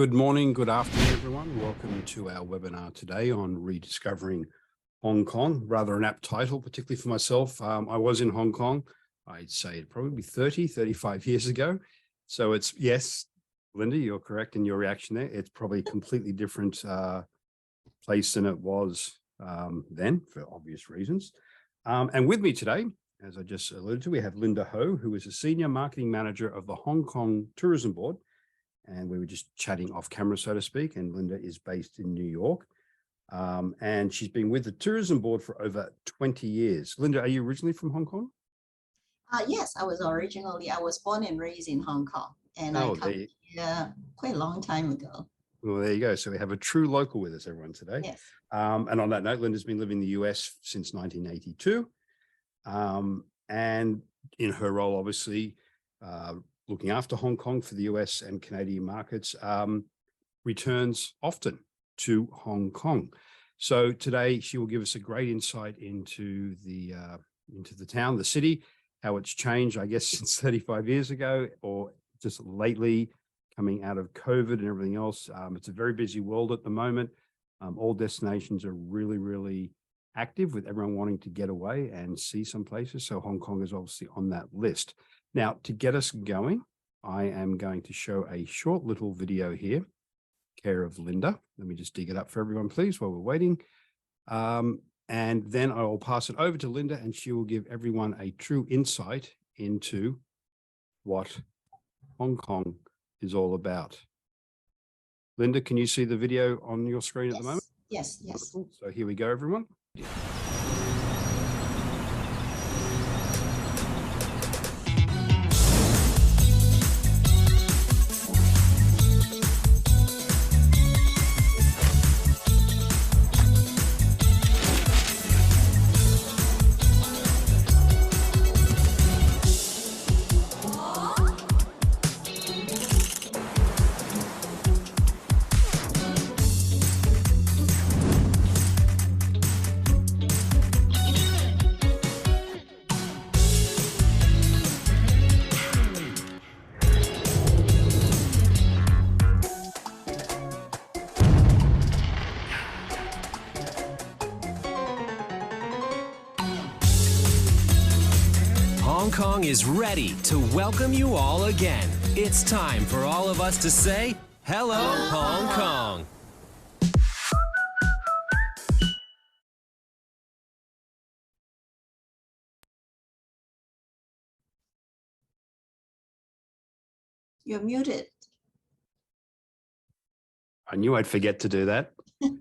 Good morning, good afternoon, everyone. Welcome to our webinar today on rediscovering Hong Kong. Rather an apt title, particularly for myself. I was in Hong Kong, I'd say it probably 35 years ago. So it's, yes, Linda, you're correct in your reaction there. It's probably a completely different place than it was then, for obvious reasons. And with me today, as I just alluded to, we have Linda Ho, who is a Senior Marketing Manager of the Hong Kong Tourism Board. And we were just chatting off camera, so to speak. And Linda is based in New York. And she's been with the Tourism Board for over 20 years. Linda, are you originally from Hong Kong? Yes, I was born and raised in Hong Kong. And I come here quite a long time ago. Well, there you go. So we have a true local with us, everyone, today. Yes. And on that note, Linda's been living in the US since 1982. And in her role, obviously, looking after Hong Kong for the US and Canadian markets, returns often to Hong Kong. So today she will give us a great insight into the town, the city, how it's changed, I guess, since 35 years ago, or just lately coming out of COVID and everything else. It's a very busy world at the moment. All destinations are really, really active, with everyone wanting to get away and see some places. So Hong Kong is obviously on that list. Now, to get us going, I am going to show a short little video here, care of Linda. Let me just dig it up for everyone, please, while we're waiting. And then I will pass it over to Linda, and she will give everyone a true insight into what Hong Kong is all about. Linda, can you see the video on your screen at the moment? Yes. Wonderful. So here we go, everyone. Hong Kong is ready to welcome you all again. It's time for all of us to say, hello, Hong Kong. You're muted. I knew I'd forget to do that.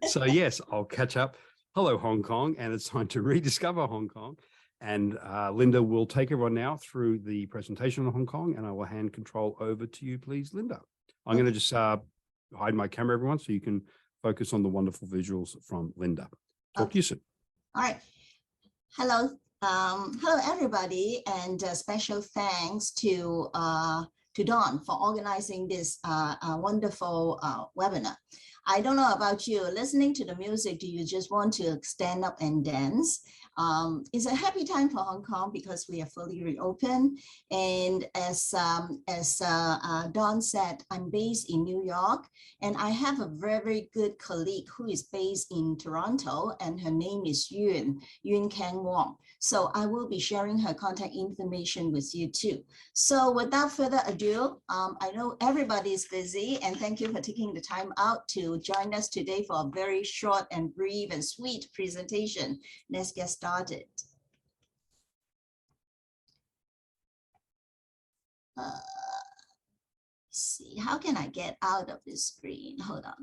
So yes, I'll catch up. Hello, Hong Kong, and it's time to rediscover Hong Kong. And Linda will take everyone now through the presentation on Hong Kong, and I will hand control over to you, please, Linda. I'm going to just hide my camera, everyone, so you can focus on the wonderful visuals from Linda. Talk to you soon. All right. Hello. Hello, everybody, and special thanks to Dawn for organizing this wonderful webinar. I don't know about you, listening to the music, do you just want to stand up and dance? It's a happy time for Hong Kong because we are fully reopened. And as Dawn said, I'm based in New York, and I have a very, very good colleague who is based in Toronto, and her name is Yuen Kang Wong. So I will be sharing her contact information with you too. So without further ado, I know everybody is busy, and thank you for taking the time out to join us today for a very short and brief and sweet presentation. Let's get started. See, how can I get out of this screen? Hold on.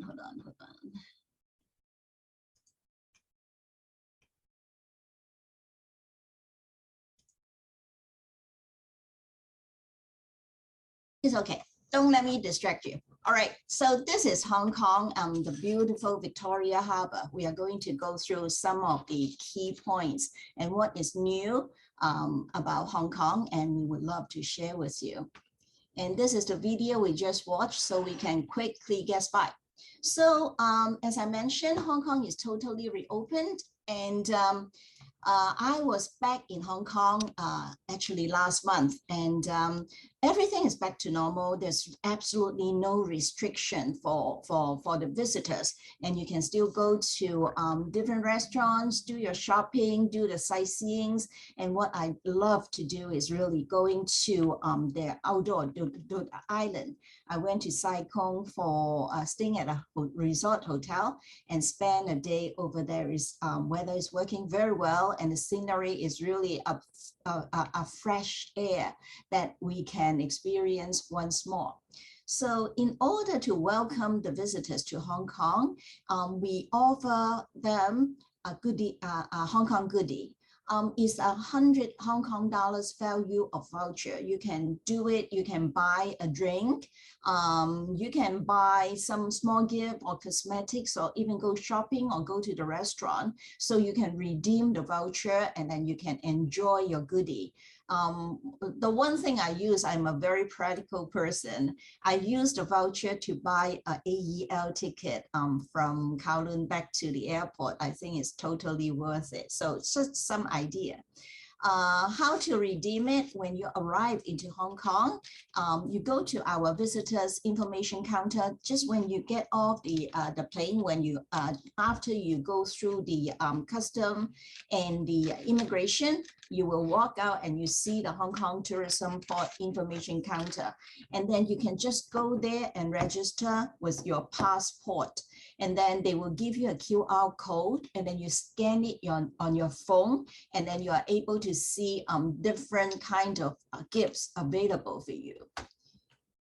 It's okay. Don't let me distract you. All right, so this is Hong Kong, the beautiful Victoria Harbour. We are going to go through some of the key points and what is new about Hong Kong, and we would love to share with you. And this is the video we just watched, so we can quickly guess by. So as I mentioned, Hong Kong is totally reopened, and I was back in Hong Kong actually last month, and everything is back to normal. There's absolutely no restriction for the visitors, and you can still go to different restaurants, do your shopping, do the sightseeings. And what I love to do is really going to the outdoor the island. I went to Sai Kung for staying at a resort hotel and spend a day over there. Weather is working very well, and the scenery is really a fresh air that we can experience once more. So in order to welcome the visitors to Hong Kong, we offer them a goodie, a Hong Kong goodie. Is 100 Hong Kong dollars value of voucher. You can do it. You can buy a drink. You can buy some small gift or cosmetics, or even go shopping or go to the restaurant. So you can redeem the voucher and then you can enjoy your goodie. The one thing I use, I'm a very practical person. I use the voucher to buy a AEL ticket from Kowloon back to the airport. I think it's totally worth it. So it's just some idea. How to redeem it when you arrive into Hong Kong. You go to our visitors information counter just when you get off the plane, when you after you go through the custom and the immigration, you will walk out and you see the Hong Kong Tourism Board information counter. And then you can just go there and register with your passport. And then they will give you a QR code, and then you scan it on your phone, and then you are able to see different kind of gifts available for you.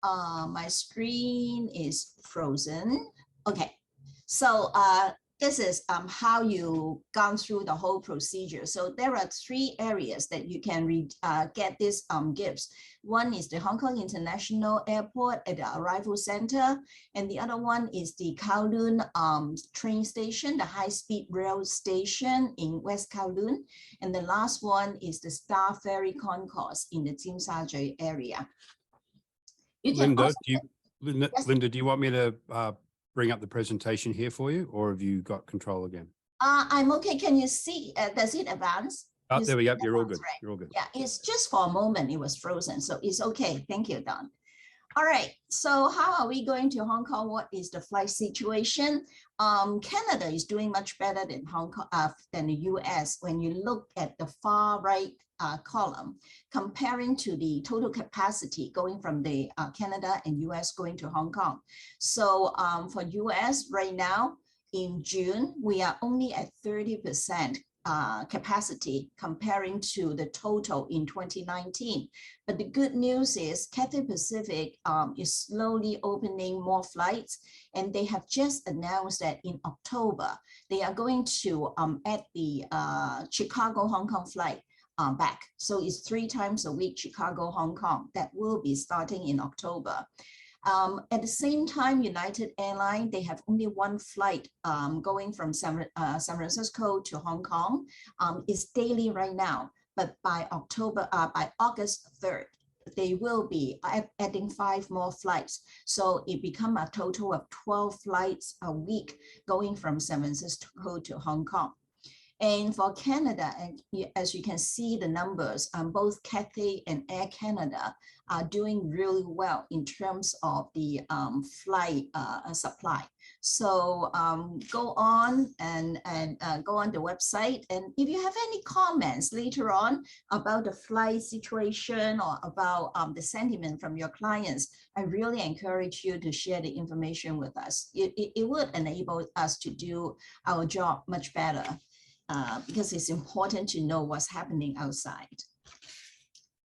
My screen is frozen. Okay, so this is how you gone through the whole procedure. So there are 3 areas that you can get these gifts. One is the Hong Kong International Airport at the arrival center, and the other one is the Kowloon train station, the high-speed rail station in West Kowloon, and the last one is the Star Ferry Concourse in the Tsim Sha Tsui area. Linda, Linda, do you want me to bring up the presentation here for you, or have you got control again? I'm okay. Can you see? Does it advance? Oh, there we go. You're all good. Right. You're all good. Yeah, it's just for a moment. It was frozen, so it's okay. Thank you, Don. All right. So how are we going to Hong Kong? What is the flight situation? Canada is doing much better than Hong Kong than the US. When you look at the far right column, comparing to the total capacity going from the Canada and US going to Hong Kong. So for US right now in June, we are only at 30% capacity comparing to the total in 2019. But the good news is Cathay Pacific is slowly opening more flights, and they have just announced that in October, they are going to add the Chicago-Hong Kong flight back. So it's 3 times a week, Chicago, Hong Kong, that will be starting in October. At the same time, United Airlines, they have only 1 flight going from San Francisco to Hong Kong. It's daily right now, but by August 3rd, they will be adding 5 more flights. So it becomes a total of 12 flights a week going from San Francisco to Hong Kong. And for Canada, and as you can see the numbers, both Cathay and Air Canada are doing really well in terms of the flight supply. So go on and go on the website. And if you have any comments later on about the flight situation or about the sentiment from your clients, I really encourage you to share the information with us. It would enable us to do our job much better. Because it's important to know what's happening outside.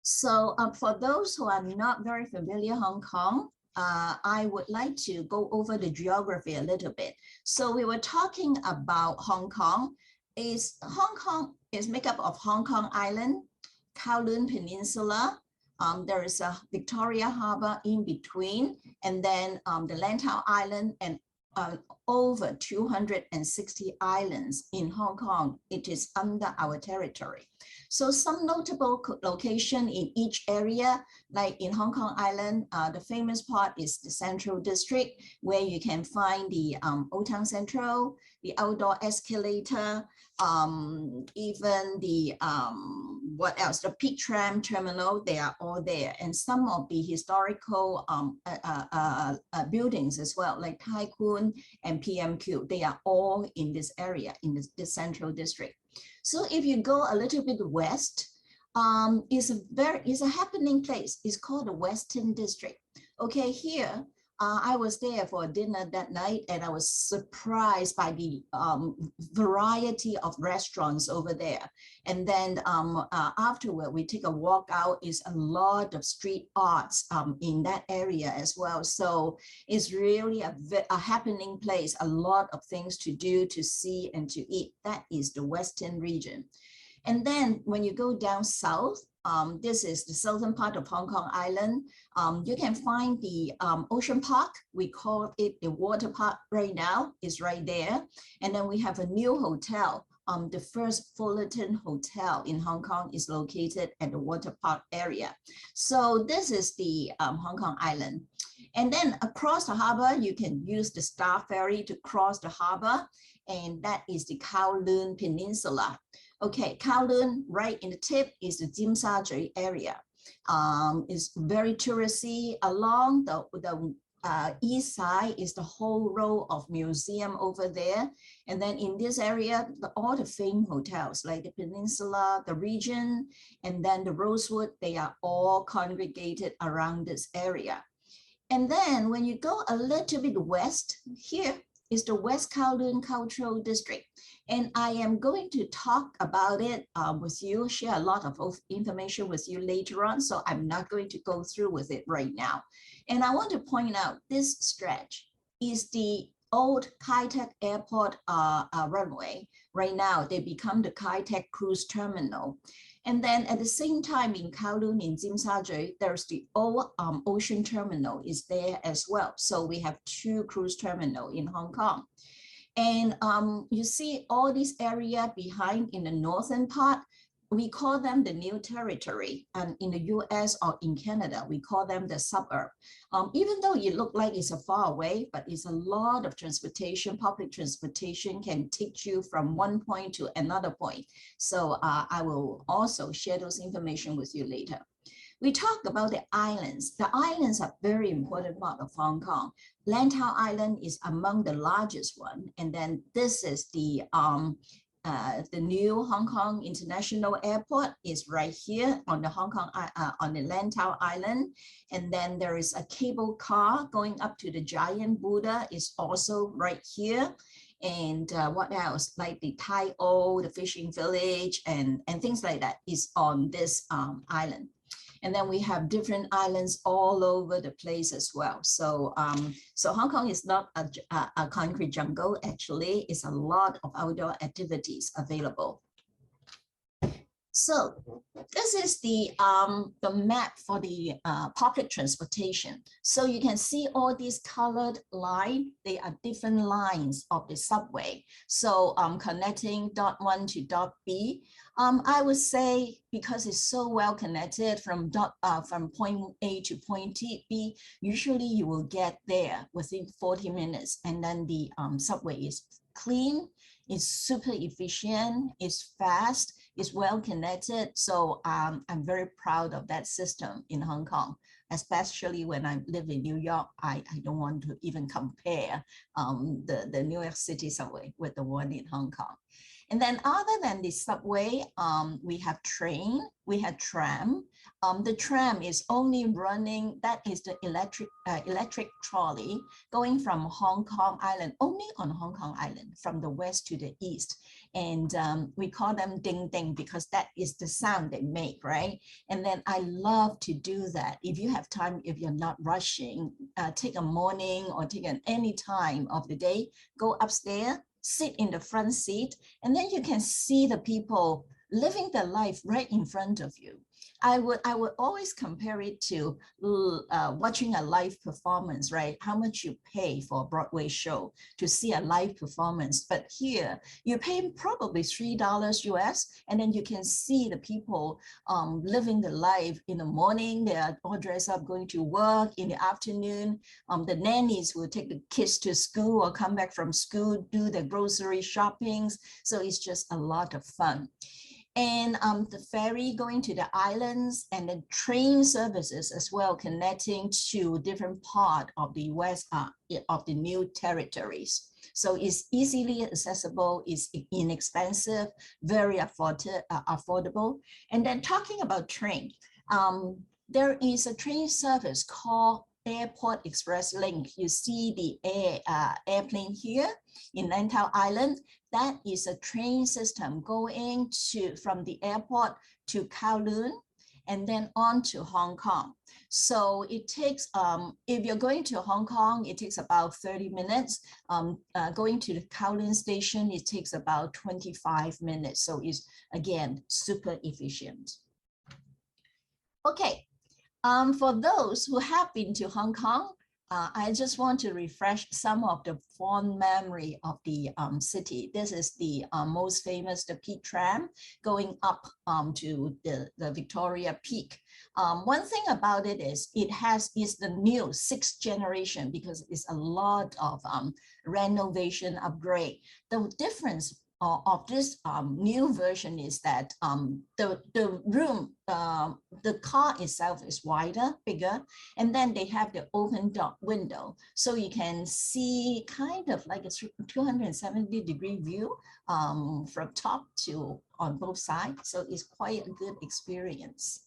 So for those who are not very familiar Hong Kong, I would like to go over the geography a little bit. So we were talking about Hong Kong. Hong Kong is made up of Hong Kong Island, Kowloon Peninsula. There is a Victoria Harbour in between, and then the Lantau Island and over 260 islands in Hong Kong. It is under our territory. So some notable location in each area, like in Hong Kong Island, the famous part is the Central District, where you can find the Old Town Central, the outdoor escalator, even the, what else, the Peak Tram Terminal, they are all there. And some of the historical buildings as well, like Tai Kwun and PMQ, they are all in this area, in the Central District. So if you go a little bit west, it's a happening place. It's called the Western District. Okay, here, I was there for dinner that night, and I was surprised by the variety of restaurants over there. And then afterward, we take a walk out. Is a lot of street arts in that area as well. So it's really a happening place, a lot of things to do, to see, and to eat. That is the Western region. And then when you go down south, this is the southern part of Hong Kong Island. You can find the Ocean Park. We call it the water park right now. It's right there. And then we have a new hotel. The first Fullerton Hotel in Hong Kong is located at the water park area. So this is the Hong Kong Island. And then across the harbor, you can use the Star Ferry to cross the harbor. And that is the Kowloon Peninsula. Okay, Kowloon, right in the tip, is the Tsim Sha Tsui area. It's very touristy. Along the east side is the whole row of museum over there. And then in this area, all the famed hotels like the Peninsula, the Region, and then the Rosewood, they are all congregated around this area. And then when you go a little bit west, here is the West Kowloon Cultural District. And I am going to talk about it with you, share a lot of information with you later on. So I'm not going to go through with it right now. And I want to point out this stretch is the old Kai Tak Airport runway. Right now, they become the Kai Tak Cruise Terminal. And then at the same time in Kowloon, in Tsim Sha Tsui, there's the old ocean terminal is there as well. So we have two cruise terminals in Hong Kong. And you see all this area behind in the northern part, we call them the new territory. And in the US or in Canada, we call them the suburb. Even though it looks like it's a far away, but it's a lot of transportation, public transportation can take you from one point to another point. So I will also share those information with you later. We talked about the islands. The islands are very important part of Hong Kong. Lantau Island is among the largest one. And then this is the new Hong Kong International Airport is right here on the on the Lantau Island. And then there is a cable car going up to the Giant Buddha is also right here. And what else? Like the Tai O, the fishing village, and things like that is on this island. And then we have different islands all over the place as well. So, so Hong Kong is not a concrete jungle. Actually, it's a lot of outdoor activities available. So this is the map for the public transportation. So you can see all these colored lines, they are different lines of the subway. So connecting dot 1 to dot B. I would say because it's so well connected from point A to point B, usually you will get there within 40 minutes. And then the subway is clean, it's super efficient, it's fast, it's well connected. So I'm very proud of that system in Hong Kong, especially when I live in New York. I don't want to even compare the New York City subway with the one in Hong Kong. And then other than the subway, we have train, we have tram. The tram is only running, that is the electric trolley going from Hong Kong Island, only on Hong Kong Island, from the west to the east. And we call them ding ding because that is the sound they make, right? And then I love to do that. If you have time, if you're not rushing, take a morning or take any time of the day, go upstairs, sit in the front seat, and then you can see the people living their life right in front of you. I would always compare it to watching a live performance, right? How much you pay for a Broadway show to see a live performance. But here you pay probably $3 US, and then you can see the people living the life. In the morning, they are all dressed up going to work. In the afternoon, the nannies will take the kids to school or come back from school, do the grocery shoppings. So it's just a lot of fun. And the ferry going to the islands, and then train services as well, connecting to different part of the west of the new territories. So it's easily accessible, it's inexpensive, very affordable. And then talking about train, there is a train service called Airport Express Link. You see the airplane here in Lantau Island. That is a train system going from the airport to Kowloon and then on to Hong Kong. So it takes, if you're going to Hong Kong, it takes about 30 minutes. Going to the Kowloon station, it takes about 25 minutes. So it's, again, super efficient. Okay, for those who have been to Hong Kong, I just want to refresh some of the fond memory of the city. This is the most famous, the Peak Tram, going up to the Victoria Peak. One thing about it is it's the new 6th generation, because it's a lot of renovation upgrade. The difference of this new version is that the room, the car itself is wider, bigger, and then they have the open window. So you can see kind of like a 270-degree view from top to on both sides. So it's quite a good experience.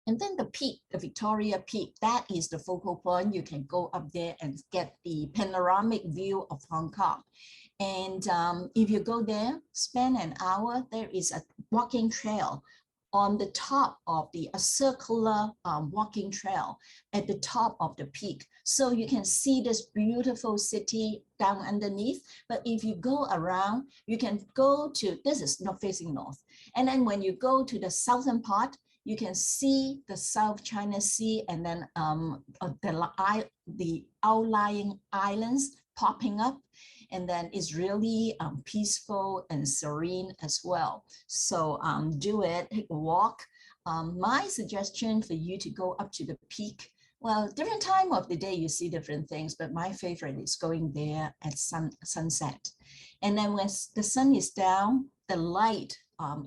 And then the peak, the Victoria Peak, that is the focal point. You can go up there and get the panoramic view of Hong Kong. And if you go there, spend an hour, there is a walking trail on the top of a circular walking trail at the top of the peak. So you can see this beautiful city down underneath. But if you go around, you can go to, this is not facing north. And then when you go to the southern part, you can see the South China Sea, and then the outlying islands popping up. And then it's really peaceful and serene as well. So do it, take a walk. My suggestion for you to go up to the peak, well, different time of the day you see different things, but my favorite is going there at sunset. And then when the sun is down, the light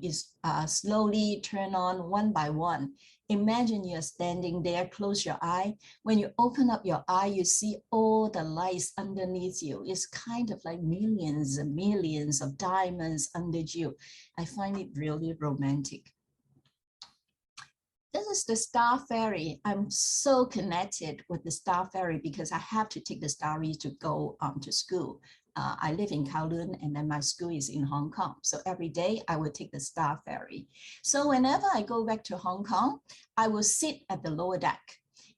is slowly turned on one by one. Imagine you're standing there, close your eye. When you open up your eye, you see all the lights underneath you. It's kind of like millions and millions of diamonds under you. I find it really romantic. This is the Star Ferry. I'm so connected with the Star Ferry because I have to take the Starry to go to school. I live in Kowloon, and then my school is in Hong Kong. So every day I will take the Star Ferry. So whenever I go back to Hong Kong, I will sit at the lower deck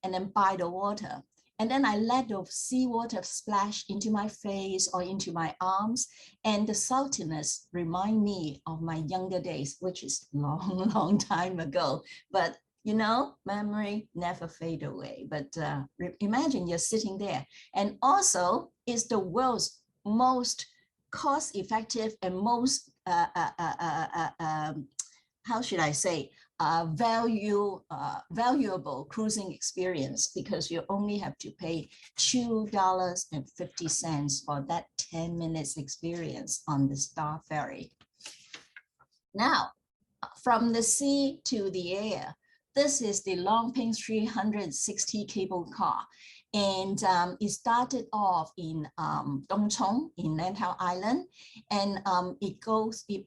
and then by the water. And then I let the seawater splash into my face or into my arms. And the saltiness remind me of my younger days, which is long, long time ago. But you know, memory never fade away. But imagine you're sitting there. And also, it's the world's most cost-effective and most, how should I say, valuable cruising experience, because you only have to pay $2.50 for that 10 minutes experience on the Star Ferry. Now, from the sea to the air, this is the Longping 360 cable car. And it started off in Dong Chong in Lantau Island. And it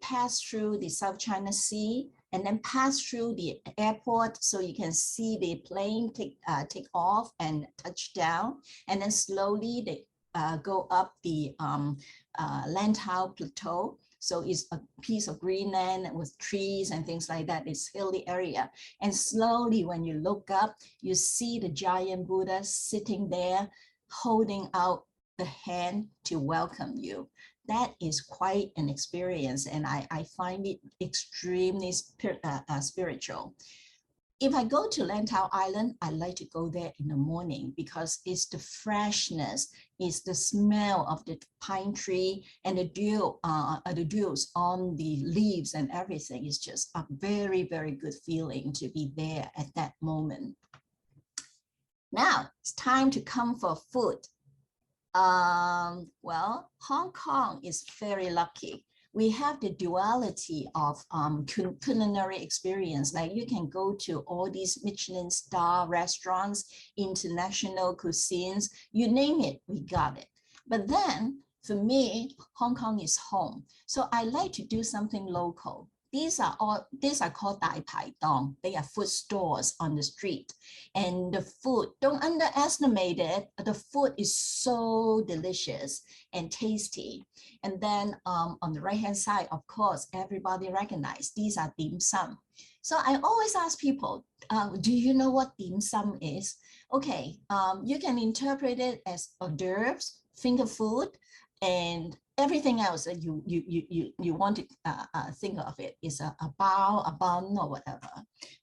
passed through the South China Sea and then passed through the airport. So you can see the plane take off and touch down. And then slowly they go up the Lantau Plateau. So it's a piece of green land with trees and things like that. It's hilly area. And slowly when you look up, you see the giant Buddha sitting there, holding out the hand to welcome you. That is quite an experience, and I find it extremely spiritual. If I go to Lantau Island, I like to go there in the morning because it's the freshness, it's the smell of the pine tree and the dews on the leaves and everything. It's just a very, very good feeling to be there at that moment. Now it's time to come for food. Well, Hong Kong is very lucky. We have the duality of culinary experience. Like you can go to all these Michelin star restaurants, international cuisines, you name it, we got it. But then for me, Hong Kong is home. So I like to do something local. These are called Dai Pai Dong. They are food stores on the street. And the food, don't underestimate it. The food is so delicious and tasty. And then on the right-hand side, of course, everybody recognize these are dim sum. So I always ask people, do you know what dim sum is? Okay, you can interpret it as hors d'oeuvres, finger food, and everything else that you want to think of it is a bao, a bun, or whatever.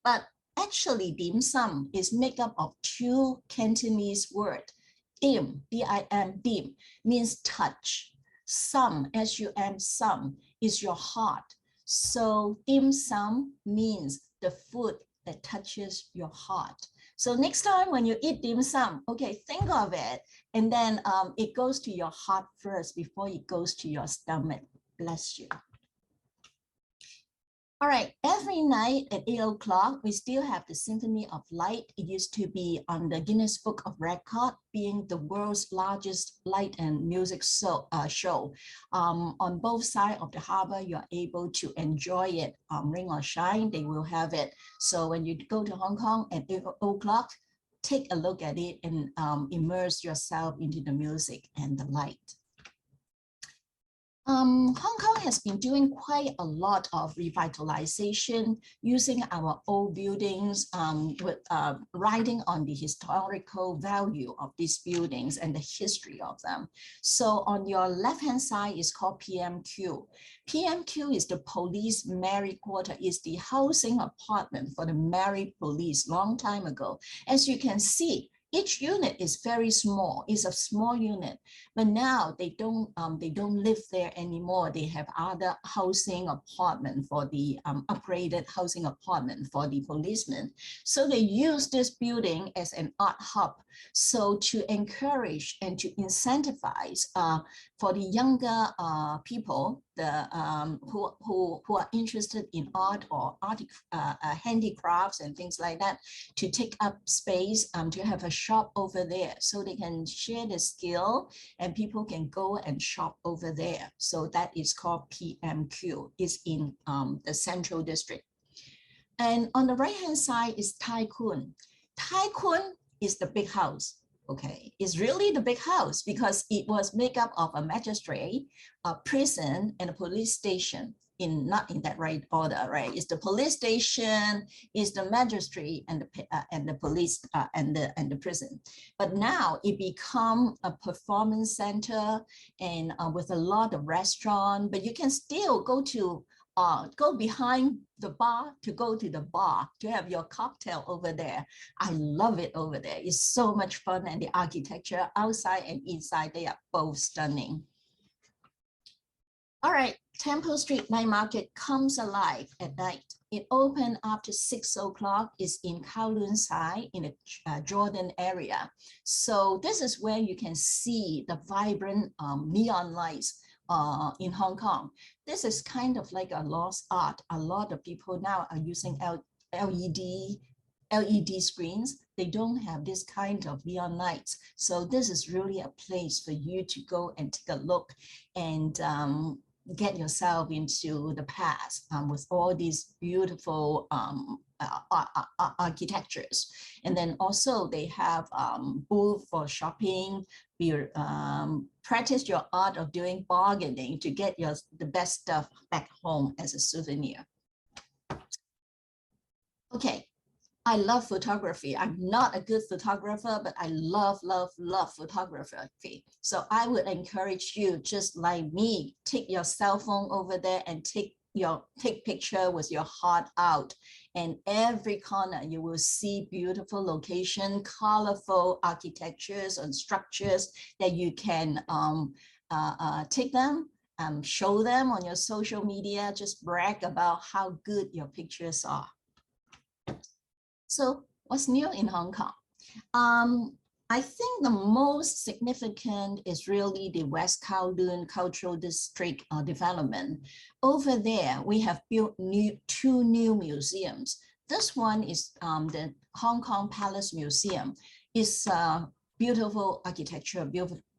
But actually, dim sum is made up of two Cantonese words. Dim, D-I-M, dim, means touch. Sum, S-U-M, sum, is your heart. So dim sum means the food that touches your heart. So next time when you eat dim sum, okay, think of it. And then it goes to your heart first before it goes to your stomach. Bless you. All right, every night at 8 o'clock, we still have the Symphony of Light. It used to be on the Guinness Book of Record, being the world's largest light and music show. On both sides of the harbor, you're able to enjoy it, rain or shine, they will have it. So when you go to Hong Kong at 8 o'clock, take a look at it and immerse yourself into the music and the light. Hong Kong has been doing quite a lot of revitalization using our old buildings, with writing on the historical value of these buildings and the history of them. So on your left-hand side is called PMQ. PMQ is the police married quarter, is the housing apartment for the married police long time ago. As you can see, each unit is very small. It's a small unit, but now they don't live there anymore. They have other housing apartment for the upgraded housing apartment for the policemen. So they use this building as an art hub. So to encourage and to incentivize for the younger people, who are interested in art or handicrafts and things like that, to take up space, to have a shop over there so they can share the skill and people can go and shop over there. So that is called PMQ. It's in the Central District. And on the right-hand side is Tai Kwun. Tai Kwun is the big house. Okay, it's really the big house because it was made up of a magistrate, a prison, and a police station. Not in that right order, right? It's the police station, it's the magistrate, and the police and the prison. But now it become a performance center and with a lot of restaurant. But you can still go to go behind the bar to go to the bar to have your cocktail over there. I love it over there. It's so much fun, and the architecture outside and inside, they are both stunning. All right, Temple Street Night Market comes alive at night. It opened after 6 o'clock. It's in Kowloon side in the Jordan area. So this is where you can see the vibrant neon lights in Hong Kong. This is kind of like a lost art. A lot of people now are using LED screens. They don't have this kind of neon lights. So this is really a place for you to go and take a look and get yourself into the past with all these beautiful architectures. And then also they have booth for shopping. Practice your art of doing bargaining to get the best stuff back home as a souvenir. Okay, I love photography. I'm not a good photographer, but I love, love, love photography. So I would encourage you, just like me, take your cell phone over there and take picture with your heart out. And every corner you will see beautiful location, colorful architectures and structures that you can take them, show them on your social media, just brag about how good your pictures are. So what's new in Hong Kong? I think the most significant is really the West Kowloon Cultural District development. Over there, we have built two new museums. This one is the Hong Kong Palace Museum. It's beautiful architecture,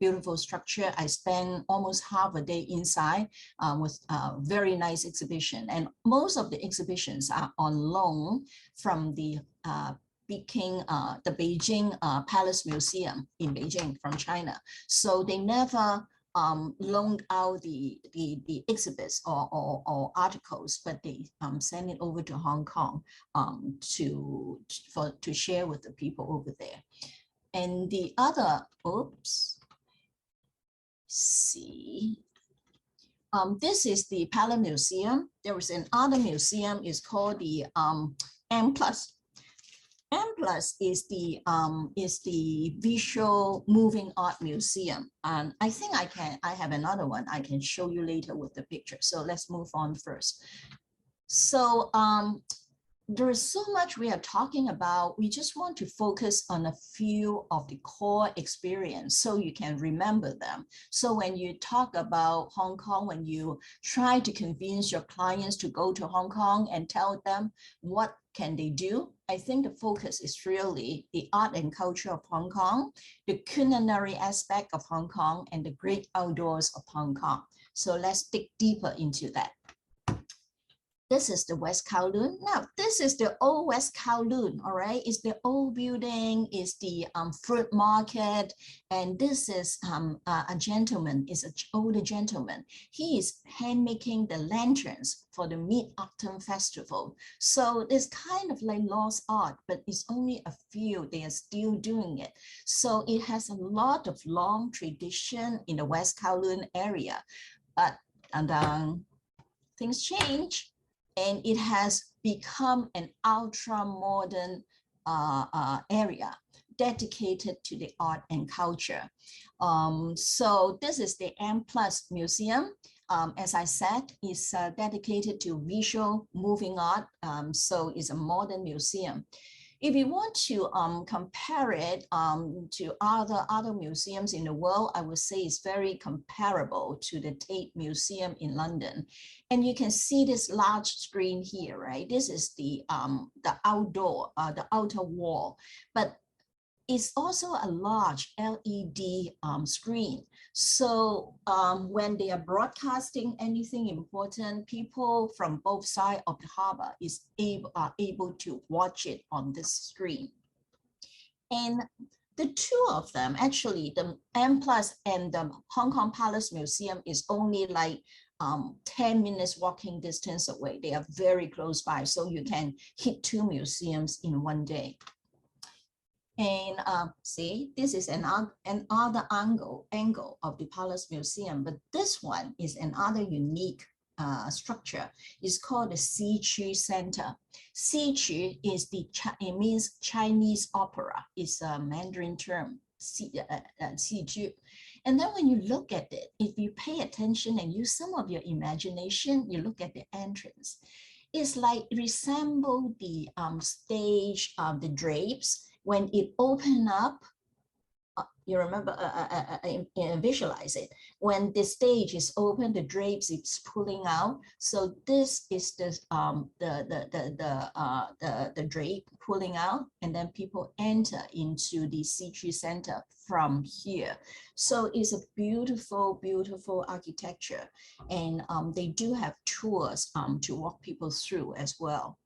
beautiful structure. I spent almost half a day inside with a very nice exhibition. And most of the exhibitions are on loan from the Beijing Palace Museum in Beijing from China. So they never loaned out the exhibits or articles, but they send it over to Hong Kong to share with the people over there. And the other, this is the Palace Museum. There is another museum, is called the M+. M+ is the Visual Moving Art Museum, and I think I have another one I can show you later with the picture. So let's move on first. So there is so much we are talking about. We just want to focus on a few of the core experience so you can remember them. So when you talk about Hong Kong, when you try to convince your clients to go to Hong Kong and tell them what can they do, I think the focus is really the art and culture of Hong Kong, the culinary aspect of Hong Kong, and the great outdoors of Hong Kong. So let's dig deeper into that. This is the West Kowloon. Now, this is the old West Kowloon, all right? It's the old building, it's the fruit market, and this is a gentleman, is an older gentleman. He is hand making the lanterns for the Mid-Autumn Festival. So it's kind of like lost art, but it's only a few, they are still doing it. So it has a lot of long tradition in the West Kowloon area, but things change. And it has become an ultra-modern area dedicated to the art and culture. So this is the M+ Museum. As I said, it's dedicated to visual moving art. So it's a modern museum. If you want to compare it to other museums in the world, I would say it's very comparable to the Tate Museum in London. And you can see this large screen here, right? This is the outdoor, the outer wall, but it's also a large LED screen. So when they are broadcasting anything important, people from both sides of the harbor are able to watch it on this screen. And the two of them, actually, the M+ and the Hong Kong Palace Museum is only like 10 minutes walking distance away. They are very close by, so you can hit two museums in one day. And see, this is another angle of the Palace Museum, but this one is another unique structure. It's called the Xi Center. Xi is it means Chinese opera. It's a Mandarin term, Xi. And then when you look at it, if you pay attention and use some of your imagination, you look at the entrance. It's like resemble the stage, the drapes. When it opened up, you remember, visualize it. When the stage is open, the drapes is pulling out. So this is the drape pulling out, and then people enter into the Xi Center from here. So it's a beautiful, beautiful architecture, and they do have tours to walk people through as well.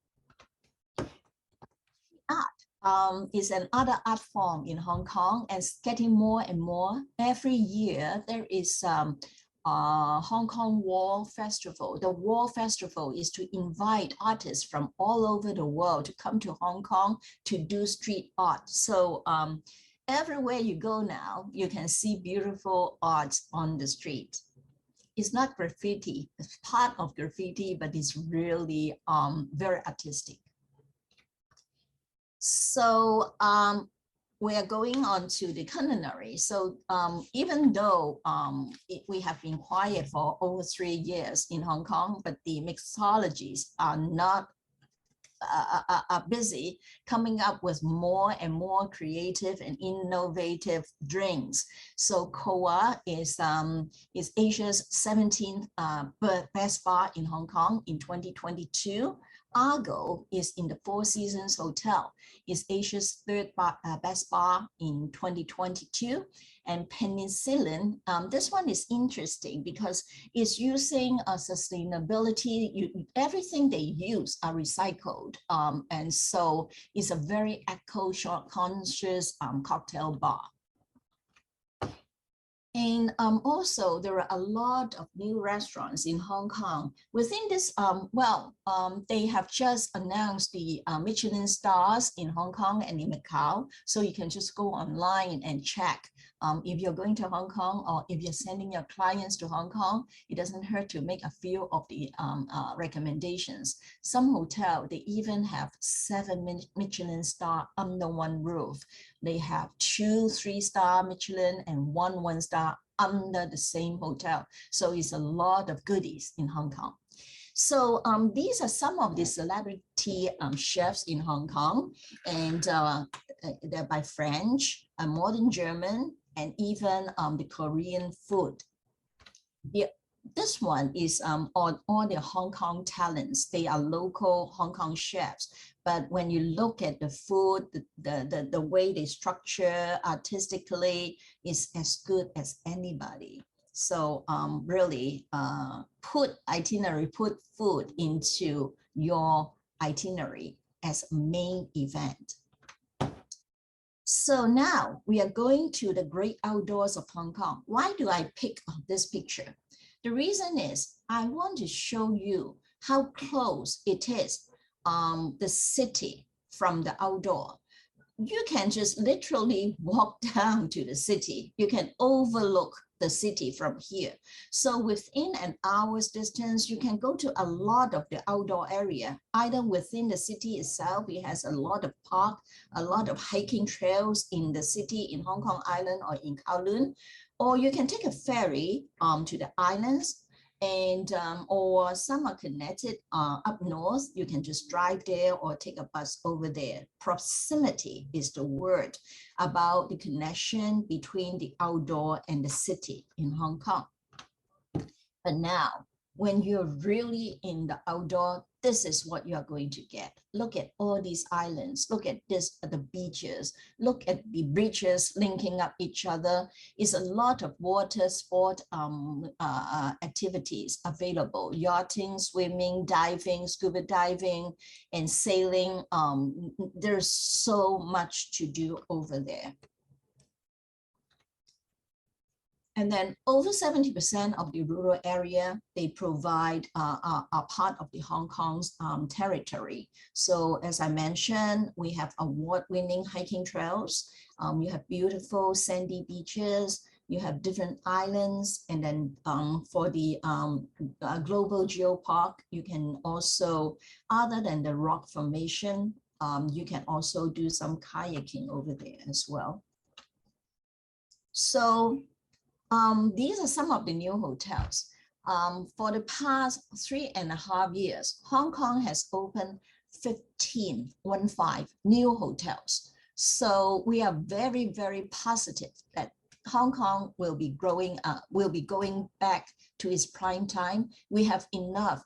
Is another art form in Hong Kong, and it's getting more and more. Every year there is Hong Kong Wall Festival. The Wall Festival is to invite artists from all over the world to come to Hong Kong to do street art. So everywhere you go now, you can see beautiful art on the street. It's not graffiti, it's part of graffiti, but it's really very artistic. So we are going on to the culinary. So even though we have been quiet for over 3 years in Hong Kong, but the mixologists are not are busy coming up with more and more creative and innovative drinks. So Koa is Asia's 17th best bar in Hong Kong in 2022. Argo is in the Four Seasons Hotel, is Asia's third best bar in 2022. And Penicillin, this one is interesting because it's using sustainability. Everything they use are recycled. And so it's a very eco-conscious cocktail bar. And also there are a lot of new restaurants in Hong Kong. Within this, they have just announced the Michelin stars in Hong Kong and in Macau. So you can just go online and check. If you're going to Hong Kong or if you're sending your clients to Hong Kong, it doesn't hurt to make a few of the recommendations. Some hotel, they even have 7 Michelin star under one roof. They have 2 3-star Michelin and 1 1-star under the same hotel. So it's a lot of goodies in Hong Kong. So these are some of the celebrity chefs in Hong Kong, and they're by French, modern German, and even the Korean food. This one is on all the Hong Kong talents. They are local Hong Kong chefs. But when you look at the food, the way they structure artistically is as good as anybody. So really put food into your itinerary as a main event. So now we are going to the great outdoors of Hong Kong. Why do I pick this picture? The reason is I want to show you how close it is, the city from the outdoor. You can just literally walk down to the city. You can overlook the city from here. So within an hour's distance, you can go to a lot of the outdoor area. Either within the city itself, it has a lot of park, a lot of hiking trails in the city in Hong Kong Island or in Kowloon, or you can take a ferry to the islands. And or some are connected up north. You can just drive there or take a bus over there. Proximity is the word about the connection between the outdoor and the city in Hong Kong. But now, when you're really in the outdoor, this is what you are going to get. Look at all these islands. Look at this, the beaches. Look at the bridges linking up each other. It's a lot of water sport activities available. Yachting, swimming, diving, scuba diving, and sailing. There's so much to do over there. And then over 70% of the rural area, they provide are part of the Hong Kong's territory. So as I mentioned, we have award-winning hiking trails. You have beautiful sandy beaches. You have different islands. And then for the Global Geopark, you can also, other than the rock formation, you can also do some kayaking over there as well. So these are some of the new hotels. For the past 3.5 years, Hong Kong has opened 15 new hotels. So we are very, very positive that Hong Kong will be growing will be going back to its prime time. We have enough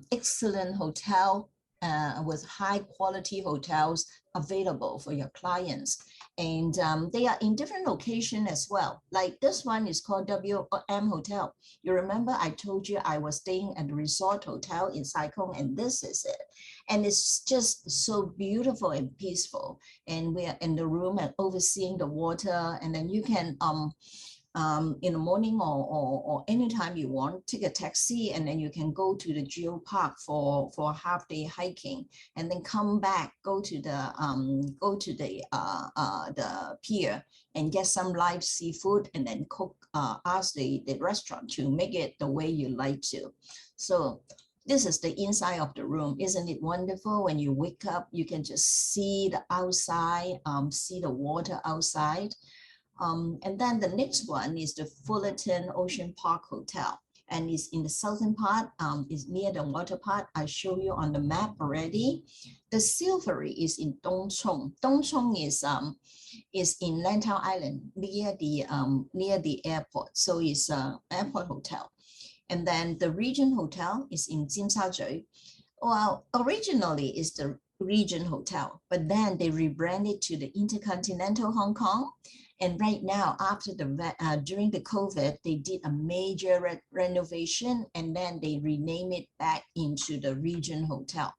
excellent hotel with high quality hotels available for your clients. And they are in different locations as well. Like this one is called WM Hotel. You remember I told you I was staying at the resort hotel in Sai Kung, and this is it. And it's just so beautiful and peaceful. And we are in the room and overseeing the water. And then you can in the morning or anytime you want, take a taxi, and then you can go to the Geo Park for a half day hiking, and then come back, go to the pier and get some live seafood, and then cook, ask the restaurant to make it the way you like to. So this is the inside of the room. Isn't it wonderful? When you wake up, you can just see the outside, see the water outside. And then the next one is the Fullerton Ocean Park Hotel, and it's in the southern part, is near the water park. I show you on the map already. The Silvery is in Tung Chung. Tung Chung is in Lantau Island, near the airport. So it's an airport hotel. And then the Regent Hotel is in Tsim Sha Tsui. Well, originally it's the Regent Hotel, but then they rebranded to the Intercontinental Hong Kong. And right now, after during the COVID, they did a major renovation, and then they renamed it back into the Regent Hotel.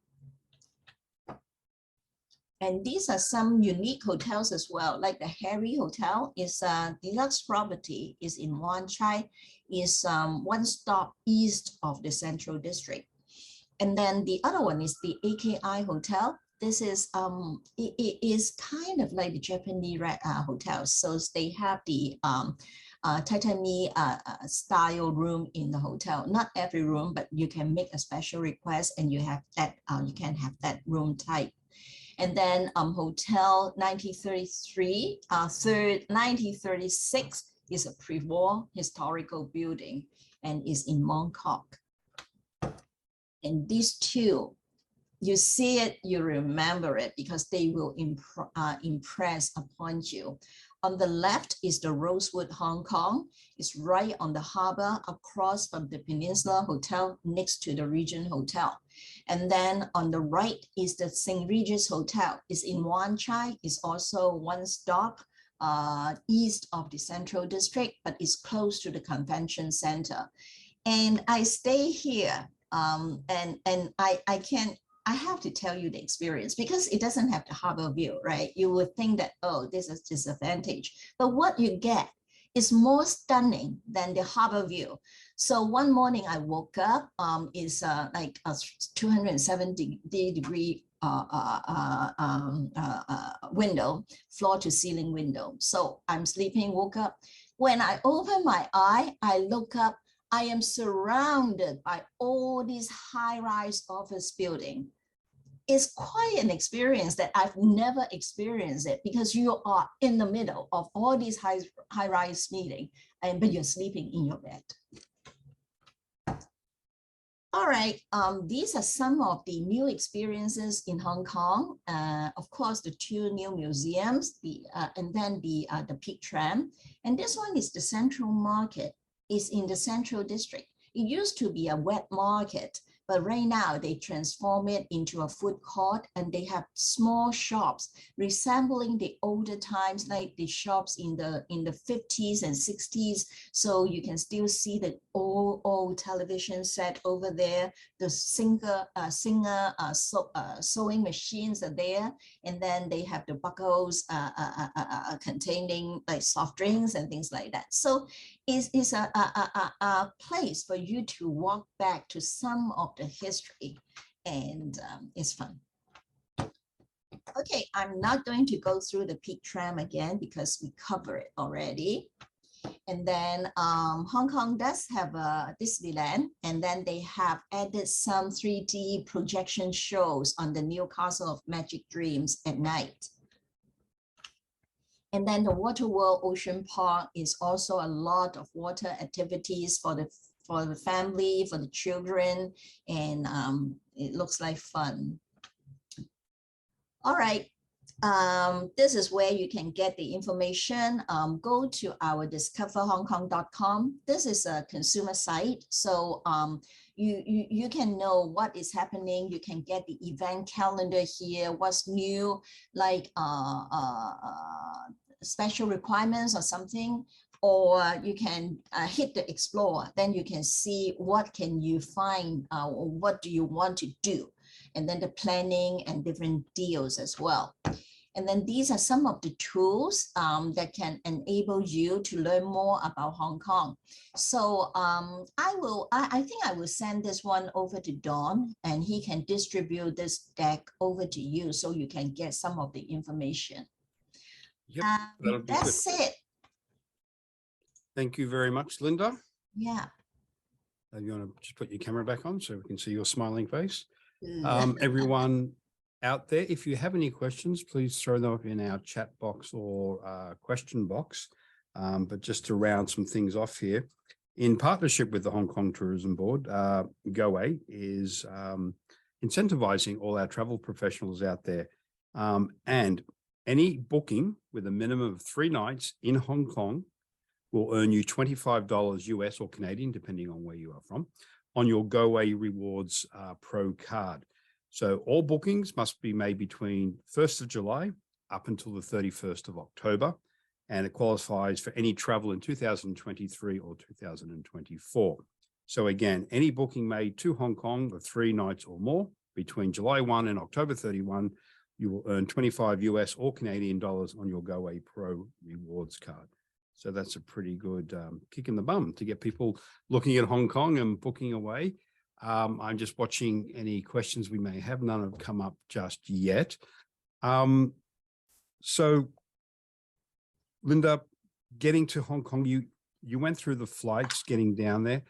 And these are some unique hotels as well, like the Harry Hotel is a deluxe property, is in Wan Chai, is one stop east of the Central District. And then the other one is the AKI Hotel. This is it is kind of like the Japanese hotels. So they have the tatami style room in the hotel. Not every room, but you can make a special request and you have that. You can have that room type. And then Hotel 1933, 1936 is a pre-war historical building and is in Mongkok. And these two, you see it, you remember it, because they will impress upon you. On the left is the Rosewood Hong Kong. It's right on the harbor across from the Peninsula Hotel next to the Regent Hotel. And then on the right is the St. Regis Hotel. It's in Wan Chai. It's also one stop east of the Central District, but it's close to the convention center. And I stay here and I have to tell you the experience, because it doesn't have the harbor view, right? You would think that, oh, this is disadvantage. But what you get is more stunning than the harbor view. So one morning I woke up, it's like a 270-degree window, floor to ceiling window. So I'm sleeping, woke up. When I open my eye, I look up, I am surrounded by all these high-rise office buildings. It's quite an experience that I've never experienced it, because you are in the middle of all these high-rise meetings, but you're sleeping in your bed. All right, these are some of the new experiences in Hong Kong. Of course, the two new museums, and then the Peak Tram. And this one is the Central Market. It's in the Central District. It used to be a wet market, but right now they transform it into a food court, and they have small shops resembling the older times, like the shops in the 50s and 60s. So you can still see the old television set over there. The sewing machines are there, and then they have the buckles containing like soft drinks and things like that. So it's a place for you to walk back to some of the history, and it's fun. Okay, I'm not going to go through the Peak Tram again because we covered it already. And then Hong Kong does have a Disneyland, and then they have added some 3D projection shows on the new Castle of Magic Dreams at night. And then the Water World Ocean Park is also a lot of water activities for the family, for the children, and it looks like fun. All right, this is where you can get the information. Go to our discoverhongkong.com. This is a consumer site, so you can know what is happening. You can get the event calendar here, what's new, like special requirements or something, or you can hit the explore. Then you can see what can you find, or what do you want to do, and then the planning and different deals as well. And then these are some of the tools that can enable you to learn more about Hong Kong. So I think I will send this one over to Don, and he can distribute this deck over to you so you can get some of the information. Yep, that'll be good. That's it. Thank you very much, Linda. Yeah. You want to just put your camera back on so we can see your smiling face? Mm. Everyone out there, if you have any questions, please throw them up in our chat box or question box. But just to round some things off here, in partnership with the Hong Kong Tourism Board, Goway is incentivizing all our travel professionals out there. And any booking with a minimum of 3 nights in Hong Kong will earn you $25 US or Canadian, depending on where you are from, on your Goway Rewards Pro card. So all bookings must be made between 1st of July up until the 31st of October, and it qualifies for any travel in 2023 or 2024. So again, any booking made to Hong Kong for 3 nights or more between July 1 and October 31, you will earn 25 US or Canadian dollars on your Goway Pro Rewards card. So that's a pretty good kick in the bum to get people looking at Hong Kong and booking away. I'm just watching any questions we may have. None have come up just yet. So, Linda, getting to Hong Kong, you went through the flights getting down there.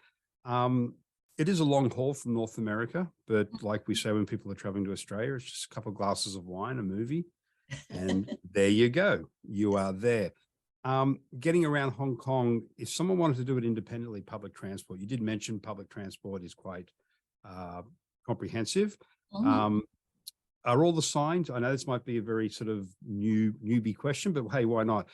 It is a long haul from North America, but like we say when people are traveling to Australia, it's just a couple of glasses of wine, a movie, and there you go. You are there. Getting around Hong Kong, if someone wanted to do it independently, public transport, you did mention public transport is quite comprehensive. Mhm. Are all the signs, I know this might be a very sort of newbie question, but hey, why not?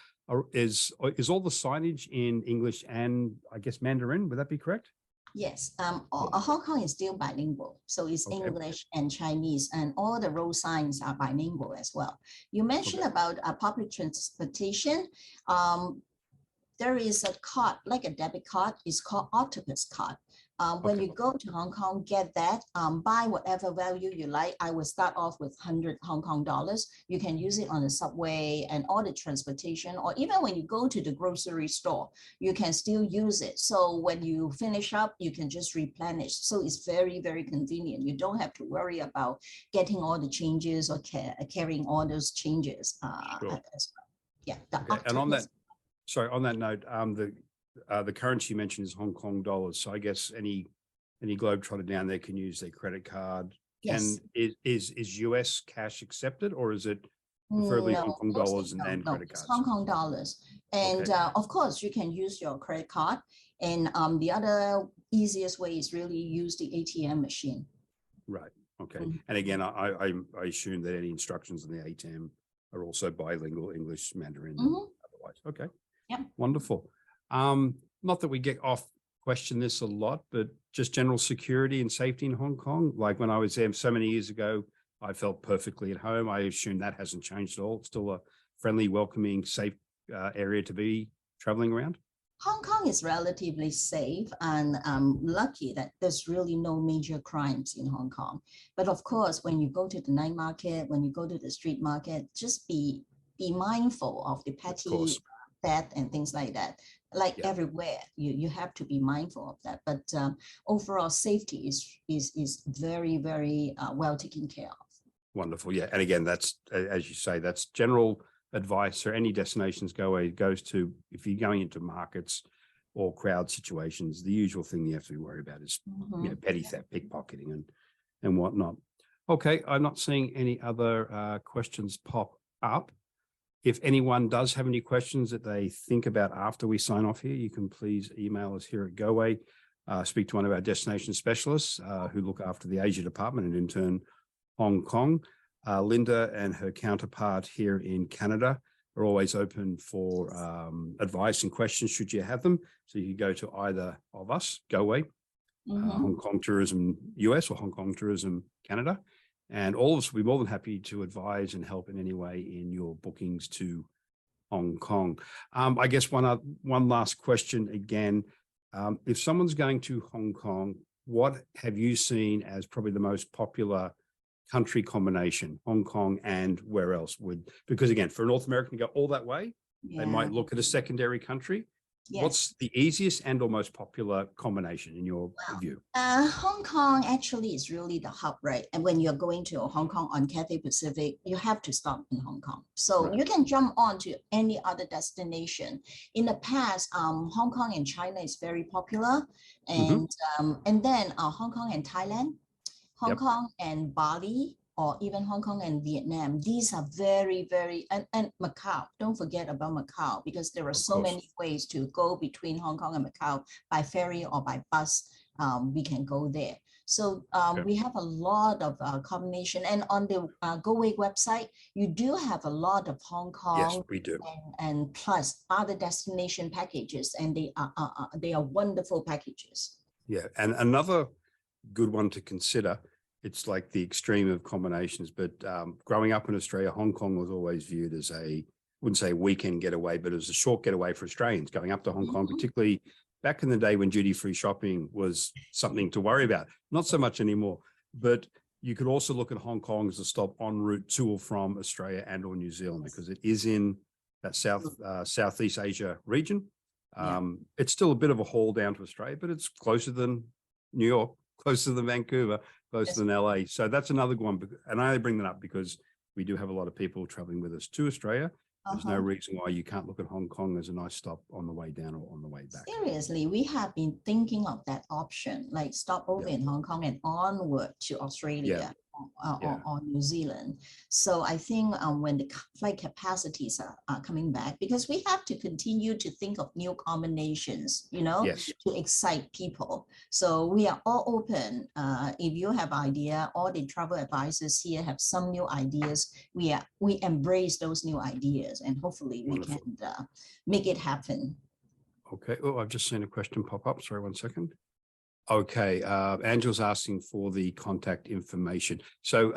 Is all the signage in English and I guess Mandarin? Would that be correct? Yes, Hong Kong is still bilingual, so it's Okay. English and Chinese, and all the road signs are bilingual as well. You mentioned Okay. about public transportation. There is a card, like a debit card, it's called Octopus card. When Okay. you go to Hong Kong, get that, buy whatever value you like. I will start off with 100 Hong Kong dollars. You can use it on the subway and all the transportation, or even when you go to the grocery store, you can still use it. So when you finish up, you can just replenish. So it's very, very convenient. You don't have to worry about getting all the changes or carrying all those changes Sure. as well. Yeah. The Okay. And on that, Octopus. sorry, on that note, the currency you mentioned is Hong Kong dollars. So I guess any globetrotter down there can use their credit card. Yes. Is US cash accepted, or is it preferably Hong Kong mostly dollars and no, then no, credit it's cards? Hong Kong dollars. And Okay. of course, you can use your credit card. And the other easiest way is really use the ATM machine. Right. Okay. Mhm. And again, I assume that any instructions on the ATM are also bilingual, English, Mandarin, and Mhm. otherwise. Okay. Yeah. Wonderful. Not that we get off question this a lot, but just general security and safety in Hong Kong. Like when I was there so many years ago, I felt perfectly at home. I assume that hasn't changed at all. It's still a friendly, welcoming, safe area to be traveling around. Hong Kong is relatively safe, and I'm lucky that there's really no major crimes in Hong Kong. But of course, when you go to the night market, when you go to the street market, just be mindful of the Of petty course. theft and things like that. Like Yeah. everywhere, you have to be mindful of that. But overall, safety is very, very well taken care of. Wonderful. Yeah. And again, that's, as you say, that's general advice or any destinations goes to, if you're going into markets or crowd situations, the usual thing you have to be worried about is Mhm. petty theft, pickpocketing and whatnot. Okay. I'm not seeing any other questions pop up. If anyone does have any questions that they think about after we sign off here, you can please email us here at Goway, speak to one of our destination specialists who look after the Asia department and in turn, Hong Kong. Linda and her counterpart here in Canada are always open for advice and questions should you have them. So you can go to either of us, Goway, Mhm. Hong Kong Tourism US or Hong Kong Tourism Canada. And all of us will be more than happy to advise and help in any way in your bookings to Hong Kong. I guess one last question again. If someone's going to Hong Kong, what have you seen as probably the most popular country combination, Hong Kong and where else would, because again, for a North American to go all that way, they might look at a secondary country. Yes. What's the easiest and or most popular combination in your view? Hong Kong actually is really the hub, right? And when you're going to Hong Kong on Cathay Pacific, you have to stop in Hong Kong. So Right. you can jump on to any other destination. In the past, Hong Kong and China is very popular. And then Hong Kong and Thailand, Hong Yep. Kong and Bali, or even Hong Kong and Vietnam. These are very, very, and Macau. Don't forget about Macau, because there are Of so course. many ways to go between Hong Kong and Macau by ferry or by bus. We can go there. So Okay. we have a lot of combination. And on the Goway website, you do have a lot of Hong Kong Yes, we do. and plus other destination packages, and they are wonderful packages. Yeah. And another good one to consider, it's like the extreme of combinations, but growing up in Australia, Hong Kong was always viewed as wouldn't say weekend getaway, but it was a short getaway for Australians going up to Hong Kong, particularly back in the day when duty-free shopping was something to worry about. Not so much anymore, but you could also look at Hong Kong as a stop en route to or from Australia and or New Zealand, because it is in that Southeast Asia region. It's still a bit of a haul down to Australia, but it's closer than New York, closer than Vancouver, closer than LA. So that's another one. And I only bring that up because we do have a lot of people traveling with us to Australia. There's no reason why you can't look at Hong Kong as a nice stop on the way down or on the way back. Seriously, we have been thinking of that option, like stop over in Hong Kong and onward to Australia or New Zealand. So I think when the flight capacities are coming back, because we have to continue to think of new combinations, to excite people. So we are all open. If you have idea, all the travel advisors here have some new ideas. We embrace those new ideas, and hopefully we can make it happen. Okay. Oh, I've just seen a question pop up. Sorry, 1 second. Okay. Angela's asking for the contact information. So,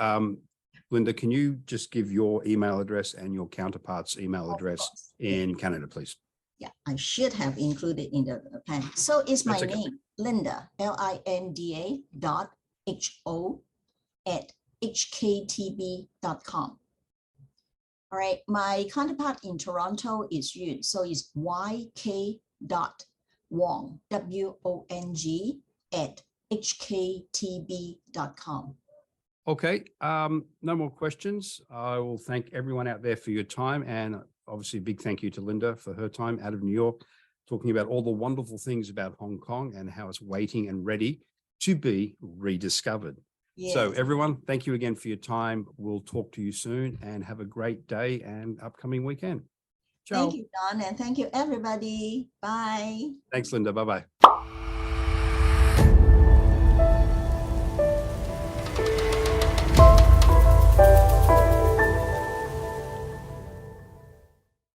Linda, can you just give your email address and your counterpart's email address in Canada, please? Yeah, I should have included in the plan. So it's my name, Linda, linda.ho@hktb.com. All right, my counterpart in Toronto is Yun, so it's yk.wong, W-O-N-G, @hktb.com. Okay. No more questions. I will thank everyone out there for your time, and obviously a big thank you to Linda for her time out of New York, talking about all the wonderful things about Hong Kong and how it's waiting and ready to be rediscovered. Yes. So everyone, thank you again for your time. We'll talk to you soon, and have a great day and upcoming weekend. Ciao. Thank you, Don, and thank you, everybody. Bye. Thanks, Linda. Bye-bye.